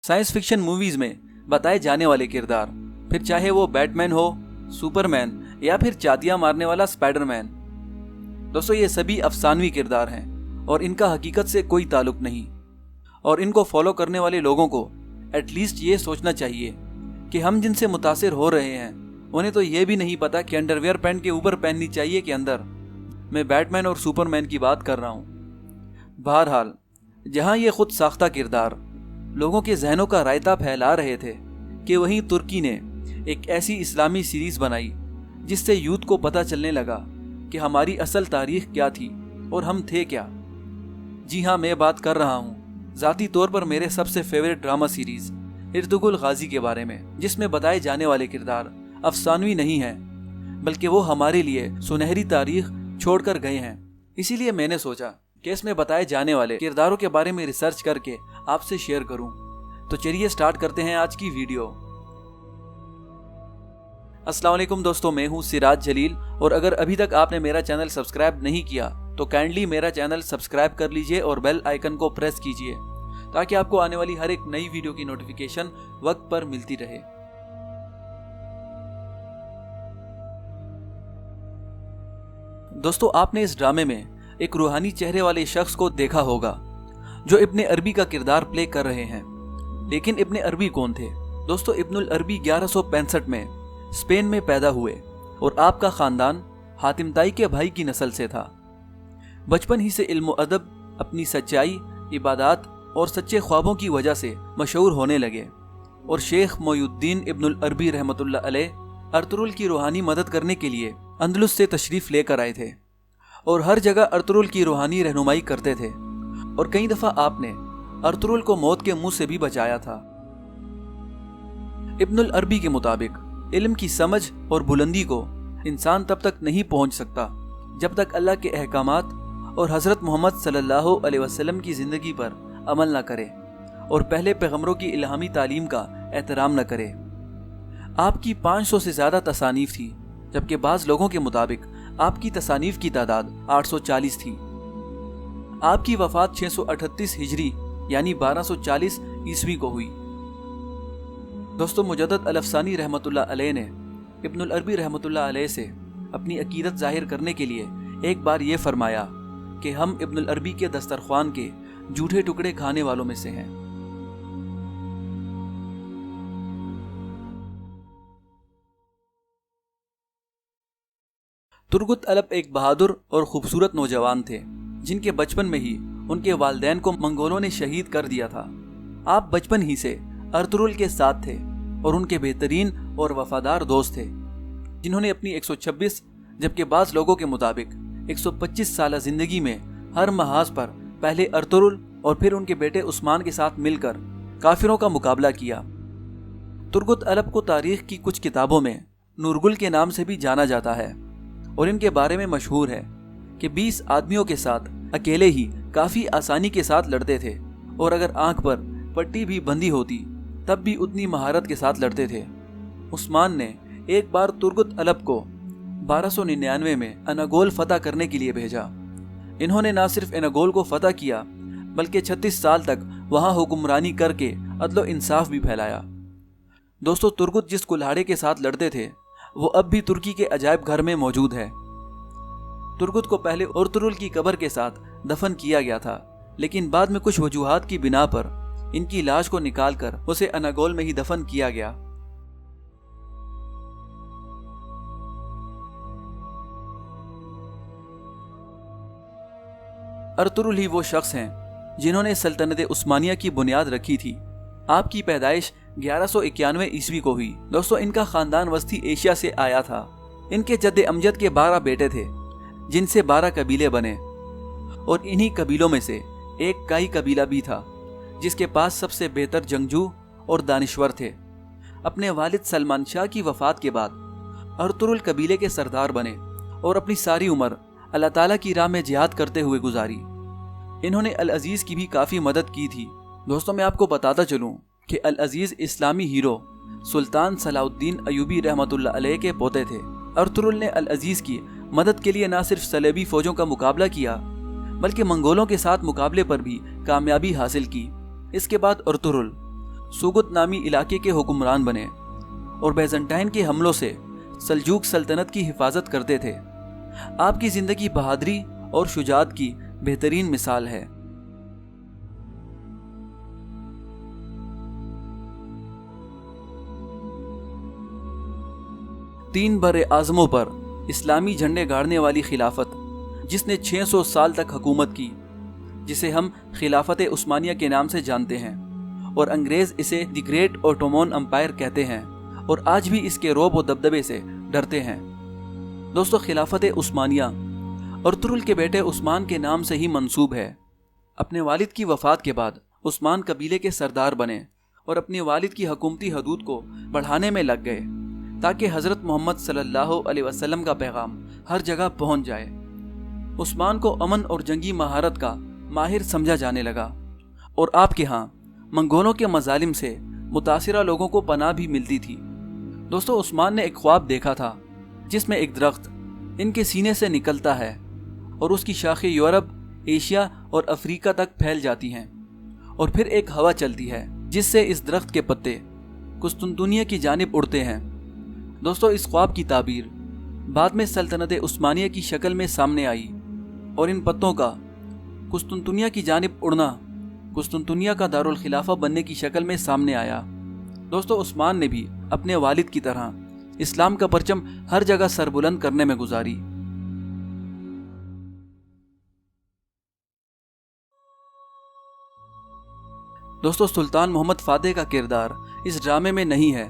Science fiction movies में बताए जाने वाले किरदार, फिर चाहे वो बैटमैन हो, सुपरमैन या फिर चातियां मारने वाला स्पाइडरमैन, दोस्तों ये सभी अफसानवी किरदार हैं और इनका हकीकत से कोई ताल्लुक नहीं। और इनको फॉलो करने वाले लोगों को एटलीस्ट ये सोचना चाहिए कि हम जिनसे मुतासिर हो रहे हैं उन्हें तो ये भी नहीं पता कि अंडरवियर पैंट के ऊपर पहननी चाहिए कि अंदर। मैं बैटमैन और सुपरमैन की बात कर रहा हूँ। बहरहाल, जहाँ ये खुद साख्ता किरदार लोगों के जहनों का रायता फैला रहे थे कि वहीं तुर्की ने एक ऐसी इस्लामी सीरीज बनाई जिससे यूथ को पता चलने लगा कि हमारी असल तारीख क्या थी और हम थे क्या। जी हाँ, मैं बात कर रहा हूँ ज़ाती तौर पर मेरे सबसे फेवरेट ड्रामा सीरीज इर्तुगरुल गाजी के बारे में, जिसमें बताए जाने वाले किरदार अफसानवी नहीं हैं बल्कि वो हमारे लिए सुनहरी तारीख छोड़कर गए हैं। इसीलिए मैंने सोचा कि इसमें बताए जाने वाले किरदारों के बारे में रिसर्च करके आपसे शेयर करूं। तो चलिए स्टार्ट करते हैं आज की वीडियो। अस्सलाम वालेकुम दोस्तों, मैं हूं सिराज जलील और अगर अभी तक आपने मेरा चैनल सब्सक्राइब नहीं किया तो काइंडली मेरा चैनल सब्सक्राइब कर लीजिए और बेल आइकन को प्रेस कीजिए ताकि आपको आने वाली हर एक नई वीडियो की नोटिफिकेशन वक्त पर मिलती रहे। दोस्तों, आपने इस ड्रामे में एक रूहानी चेहरे वाले शख्स को देखा होगा जो इब्ने अरबी का किरदार प्ले कर रहे हैं। लेकिन इब्ने अरबी कौन थे? दोस्तों, इब्नुल अरबी 1165 में स्पेन में पैदा हुए और आपका खानदान हातिम ताई के भाई की नस्ल से था। बचपन ही से इल्म अदब, अपनी सच्चाई, इबादत और सच्चे ख्वाबों की वजह से मशहूर होने लगे और शेख मोयुद्दीन इब्नुल अरबी रहमतुल्लाह अलैह अर्तुरुल की रूहानी मदद करने के लिए अंदलुस से तशरीफ लेकर आए थे और हर जगह अर्तुरुल की रूहानी रहनुमाई करते थे और कई दफा आपने अर्तुरुल को मौत के मुंह से भी बचाया था। इब्नुल अरबी के मुताबिक इल्म की समझ और बुलंदी को इंसान तब तक नहीं पहुंच सकता जब तक अल्लाह के अहकामात और हजरत मोहम्मद सल्लल्लाहु अलैहि वसल्लम की जिंदगी पर अमल न करे और पहले पैगंबरों की इल्हामी तालीम का एहतराम न करे। आपकी 500 से ज्यादा तसानीफ थी, जबकि बाज लोगों के मुताबिक आपकी तसानीफ की तादाद 840 थी। आपकी वफात 638 हिजरी यानी 1240 ईस्वी को हुई। दोस्तों, मुजद्दद अल-अफ़सानी रहमतुल्लाह अलैह ने इब्नुल अरबी रहमतुल्लाह अलैह से अपनी अकीदत जाहिर करने के लिए एक बार ये फरमाया कि हम इब्नुल अरबी के दस्तरख्वान के जूठे टुकड़े खाने वालों में से हैं। तुर्गुत अलप एक बहादुर और खूबसूरत नौजवान थे जिनके बचपन में ही उनके वालिदैन को मंगोलों ने शहीद कर दिया था। आप बचपन ही से अर्तुरुल के साथ थे और उनके बेहतरीन और वफादार दोस्त थे जिन्होंने अपनी 126 जबकि बाज लोगों के मुताबिक 125 साल जिंदगी में हर महाज पर पहले अर्तुरुल और फिर उनके बेटे उस्मान के साथ मिलकर काफिरों का मुकाबला किया। तुर्गुत अलप को तारीख की कुछ किताबों में नूरगुल के नाम से भी जाना जाता है और इनके बारे में मशहूर है कि 20 आदमियों के साथ अकेले ही काफी आसानी के साथ लड़ते थे और अगर आंख पर पट्टी भी बंधी होती तब भी उतनी महारत के साथ लड़ते थे। उस्मान ने एक बार तुर्गुत अलप को 1299 में अनागोल फतह करने के लिए भेजा। इन्होंने न सिर्फ अनागोल को फतह किया बल्कि 36 साल तक वहां हुक्मरानी करके अदलो इंसाफ भी फैलाया। दोस्तों, तुर्गुत जिस कुल्हाड़े के साथ लड़ते थे वो अब भी तुर्की के अजायब घर में मौजूद है। तुर्गुत को पहले अर्तुरुल की कब्र के साथ दफन किया गया था, लेकिन बाद में कुछ वजूहात की बिना पर इनकी लाश को निकालकर उसे अनागोल में ही दफन किया गया। अर्तुरुल ही वो शख्स हैं जिन्होंने सल्तनत उस्मानिया की बुनियाद रखी थी। आपकी पैदाइश 1191 ईस्वी को हुई। दोस्तों, इनका खानदान वस्ती एशिया से आया था। इनके जद्दे अमजद के 12 बेटे थे जिनसे 12 कबीले बने और इन्हीं कबीलों में से एक काई कबीला भी था जिसके पास सबसे बेहतर जंगजू और दानिश्वर थे। अपने वालिद सलमान शाह की वफात के बाद अर्तुरुल कबीले के सरदार बने और अपनी सारी उम्र अल्लाह ताला की राह में जिहाद करते हुए गुजारी। इन्होंने अल अजीज की भी काफ़ी मदद की थी। दोस्तों, मैं आपको बताता चलूँ कि अल अजीज इस्लामी हीरो सुल्तान सलाउद्दीन अयूबी रहमतुल्लाह अलैह के पोते थे। अर्तुरुल ने अल अजीज की मदद के लिए न सिर्फ सलेबी फौजों का मुकाबला किया बल्कि मंगोलों के साथ मुकाबले पर भी कामयाबी हासिल की। इसके बाद अर्तुरुल سوگت نامی علاقے کے حکمران بنے اور بیزنٹائن کے حملوں سے سلجوق سلطنت کی حفاظت کرتے تھے۔ آپ کی زندگی بہادری اور شجاعت کی بہترین مثال ہے۔ تین بر اعظموں پر اسلامی جھنڈے گاڑنے والی خلافت جس نے 600 سال تک حکومت کی، جسے ہم خلافت عثمانیہ کے نام سے جانتے ہیں اور انگریز اسے دی گریٹ اوٹومن امپائر کہتے ہیں، اور آج بھی اس کے رعب و دبدبے سے ڈرتے ہیں۔ دوستو، خلافت عثمانیہ ارطغرل کے بیٹے عثمان کے نام سے ہی منسوب ہے۔ اپنے والد کی وفات کے بعد عثمان قبیلے کے سردار بنے اور اپنے والد کی حکومتی حدود کو بڑھانے میں لگ گئے تاکہ حضرت محمد صلی اللہ علیہ وسلم کا پیغام ہر جگہ پہنچ جائے۔ عثمان کو امن اور جنگی مہارت کا ماہر سمجھا جانے لگا اور آپ کے ہاں منگولوں کے مظالم سے متاثرہ لوگوں کو پناہ بھی ملتی تھی۔ دوستو، عثمان نے ایک خواب دیکھا تھا جس میں ایک درخت ان کے سینے سے نکلتا ہے اور اس کی شاخیں یورپ، ایشیا اور افریقہ تک پھیل جاتی ہیں، اور پھر ایک ہوا چلتی ہے جس سے اس درخت کے پتے قسطنطنیہ کی جانب اڑتے ہیں۔ دوستو، اس خواب کی تعبیر بعد میں سلطنت عثمانیہ کی شکل میں سامنے آئی اور ان پتوں کا قسطنطنیہ کی جانب اڑنا قسطنطنیہ کا دارالخلافہ بننے کی شکل میں سامنے آیا۔ دوستو، عثمان نے بھی اپنے والد کی طرح اسلام کا پرچم ہر جگہ سربلند کرنے میں گزاری۔ دوستو، سلطان محمد فاتح کا کردار اس ڈرامے میں نہیں ہے،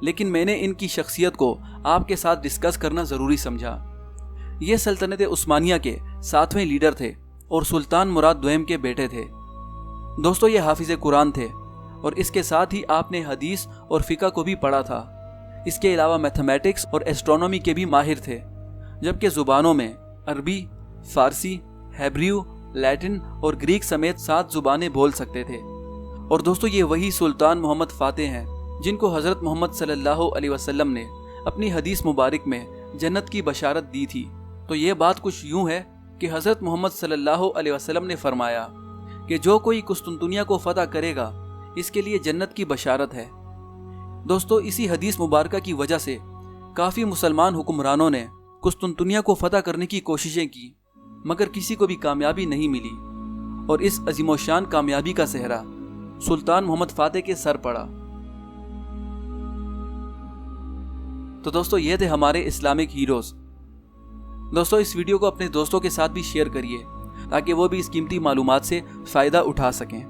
لیکن میں نے ان کی شخصیت کو آپ کے ساتھ ڈسکس کرنا ضروری سمجھا۔ یہ سلطنت عثمانیہ کے 7ویں لیڈر تھے اور سلطان مراد دوئم کے بیٹے تھے۔ دوستو، یہ حافظ قرآن تھے اور اس کے ساتھ ہی آپ نے حدیث اور فقہ کو بھی پڑھا تھا۔ اس کے علاوہ میتھمیٹکس اور ایسٹرونومی کے بھی ماہر تھے، جبکہ زبانوں میں عربی، فارسی، ہیبریو، لیٹن اور گریک سمیت 7 زبانیں بول سکتے تھے۔ اور دوستو، یہ وہی سلطان محمد فاتح ہیں جن کو حضرت محمد صلی اللہ علیہ وسلم نے اپنی حدیث مبارک میں جنت کی بشارت دی تھی۔ تو یہ بات کچھ یوں ہے کہ حضرت محمد صلی اللہ علیہ وسلم نے فرمایا کہ جو کوئی قسطنطنیہ کو فتح کرے گا اس کے لیے جنت کی بشارت ہے۔ دوستو، اسی حدیث مبارکہ کی وجہ سے کافی مسلمان حکمرانوں نے قسطنطنیہ کو فتح کرنے کی کوششیں کی، مگر کسی کو بھی کامیابی نہیں ملی، اور اس عظیم و شان کامیابی کا صحرا سلطان محمد فاتح کے سر پڑا۔ تو دوستو، یہ تھے ہمارے اسلامک ہیروز۔ دوستو، اس ویڈیو کو اپنے دوستوں کے ساتھ بھی شیئر کریے تاکہ وہ بھی اس قیمتی معلومات سے فائدہ اٹھا سکیں۔